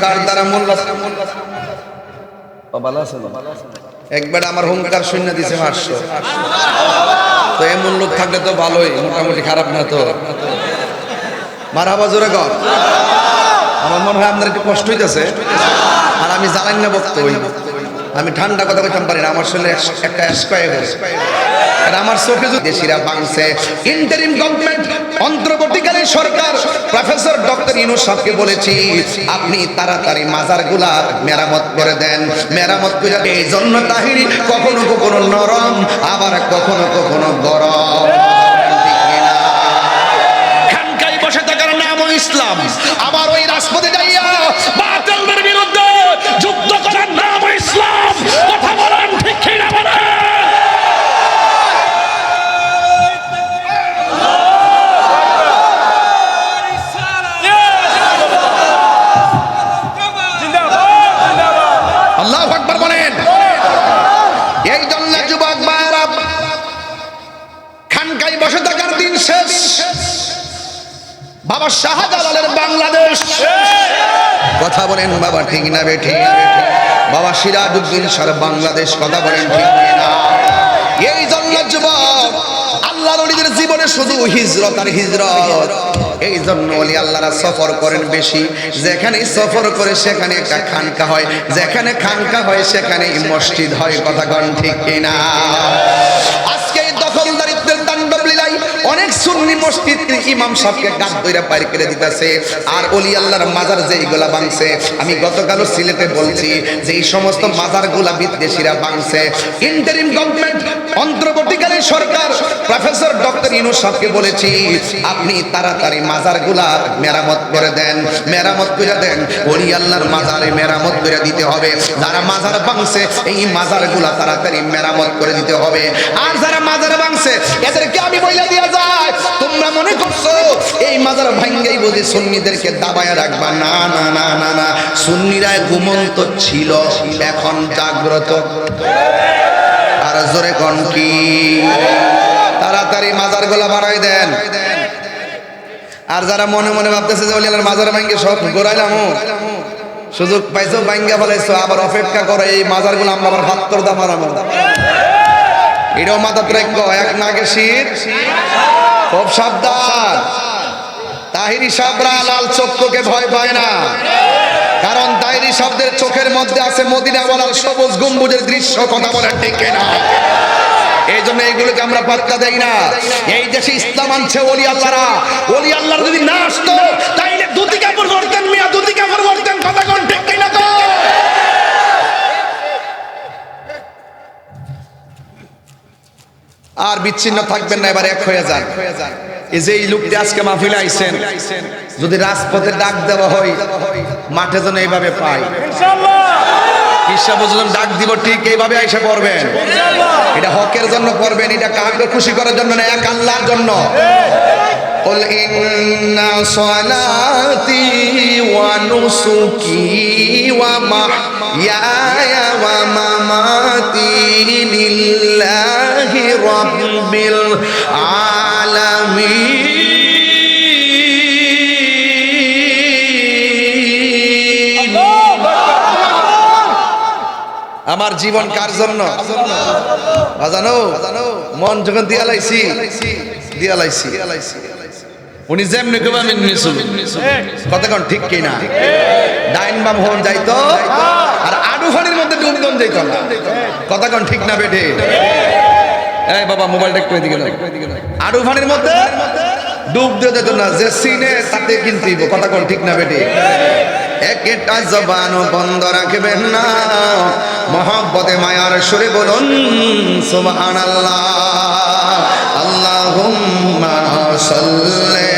কার দ্বারা মোল্লা একবার আমার হুঙ্কার শূন্য দিছে 500। তো এমন লোক থাকলে তো ভালোই, মোটামুটি খারাপ না তো। মারহাবা জোরে কর। আমার মনে হয় আপনার একটু কষ্ট হইতেছে, আর আমি জানাই না বক্ত হই, আমি ঠান্ডা কথা বলতে পারি না। আমার শরীরে একটা স্কয়ার আর আমার চোখে দেশিরা বাংছে। ইন্টারিম গভর্নমেন্ট, অন্তর্বর্তীকালীন সরকার প্রফেসর ডক্টর ইউনূস সাহেবকে বলেছি আপনি তাড়াতাড়ি মাজারগুলা মেরামত করে দেন। মেরামত করে এই জন্য তাহিরি কখনো কখনো নরম, আবার কখনো কখনো গরম। খানকায় বসে থাকার নামও ইসলাম, আবার ওই রাজপথে যাইয়া বাতিলের বিরুদ্ধে যুদ্ধ করার নামও ইসলাম। কথা বলেন ঠিক কি না বলেন? আল্লাহু আকবার বলেন। এই জন্য যুবক ভাইরা, খানকায় বসে থাকার দিন শেষ। বাবা শাহজালালের বাংলাদেশ, কথা বলেন বাবা ঠিক না বেঠিক? বাবা সিরাজউদ্দিন শাহর বাংলাদেশ, কথা বলেন ঠিক না? এই জন্য যুবক, আল্লাহর ওলিদের জীবনে শুধু হিজরত আর হিজরত। এই জন্য ওলি আল্লাহরা সফর করেন বেশি। যেখানে সফর করে সেখানে একটা খানকা হয়, যেখানে খানকা হয় সেখানে মসজিদ হয়, কথা কন ঠিক কিনা? আজকে এই দখলদারিত্বের তাণ্ডব লীলায় অনেক সুন্নি মসজিদ ইমাম সাহেবকে গাদ ধরে বাইর করে দিতেছে, আর ওলি আল্লাহর মাজার যেইগুলা ভাঙছে, আমি গতকালও সিলেটে বলছি যে এই সমস্ত মাজারগুলা বিদেশিরা ভাঙছে। ইন্টারিম গভর্নমেন্ট, অন্তর্বর্তীকালীন সরকার প্রফেসর ডক্টর ইউনূস সাহেবকে বলেছি আপনি তাড়াতাড়ি মাজারগুলা মেরামত করে দেন। মেরামত করে দেন, ওলি আল্লাহর মাজারে মেরামত করে দিতে হবে। যারা মাজার ভাঙছে এই মাজারগুলা তাড়াতাড়ি মেরামত করে দিতে হবে। আর যারা মাজার ভাঙছে এদেরকে আমি বইলা দিয়া যায়, তোমরা মনে করছো এই মাজার ভাঙ্গেই বুঝি সুন্নিদেরকে দাবায়া রাখবা? না না না না না, সুন্নিরা ঘুমন্ত ছিল, এখন জাগ্রত। আর জোরে কোন কি? তাড়াতাড়ি মাজারগুলা বানাই দেন। আর যারা মনে মনে ভাবতেছে যে ওলি আল্লাহর মাজার ভাঙ্গে সব গোড়াইলাম, সুযোগ পাইছো ভাঙ্গা ফেলাইছো, আবার অপেক্ষা করে এই মাজারগুলো আমরা আবার ৭২ দা মারাবো। এটাও মাথা ত্রেক্য, এক নাগে শীত, খুব সাবধান। তাহিরি সাবরা লাল চক্ষুকে ভয় পায় না, কারণ তাহিরি শব্দের চোখের মধ্যে আছে মদিনাওয়ালার সবুজ গম্বুজের দৃশ্য, কথা বলেন ঠিক কিনা? এই জন্য এইগুলোকে আমরা পাত্তা দেই না। এই দেশে ইসলাম আনছে ওলি আল্লাহরা। ওলি আল্লাহর যদি না আসতো তাইলে ধুতি কাপড় পরতেন, মিয়া ধুতি কাপড় পরতেন, কথা কোন ঠিক কিনা? তো আর বিচ্ছিন্ন থাকবেন না, এবার এক হয়ে যান। এই যে এই লোকটি আজকে মাহফিলে আইছেন, যদি রাজপথে ডাক দেওয়া হয় মাঠে যেন এইভাবে পাই, ইনশাআল্লাহ। ঈশা বুঝলাম ডাক দিব ঠিক এইভাবে আইসা পড়বেন। এটা হকের জন্য পড়বেন, এটা কাউকে খুশি করার জন্য না, এক আল্লাহর জন্য। قل إن صلاتي ونسكي ومحياي ومماتي لله رب العالمين। আমার জীবন কার জন্য? বাজানো মন যখন দিয়া লাইছি, দিয়া লাইছি, উনি যেমনি কবে আমি নিয়েছিল, কথা কোন ঠিক কিনা? ডাইন বাম হন যাইতো, আর আডু ফানির মধ্যে ডুবদন যাইতো না, কথা কোন ঠিক না বেঠে? এই বাবা মোবাইলটা একটু এদিকে দাও। আডু ফানির মধ্যে ডুব দিয়ে যেত না, যে সিনে তাতে কিনতে, কথা কোন ঠিক না বেঠে? একটা জবানও বন্ধ রাখবেন না, মহব্বতে মায়ার সুরে বলুন সুবহানাল্লাহ। আল্লাহুম্মা সাল্লি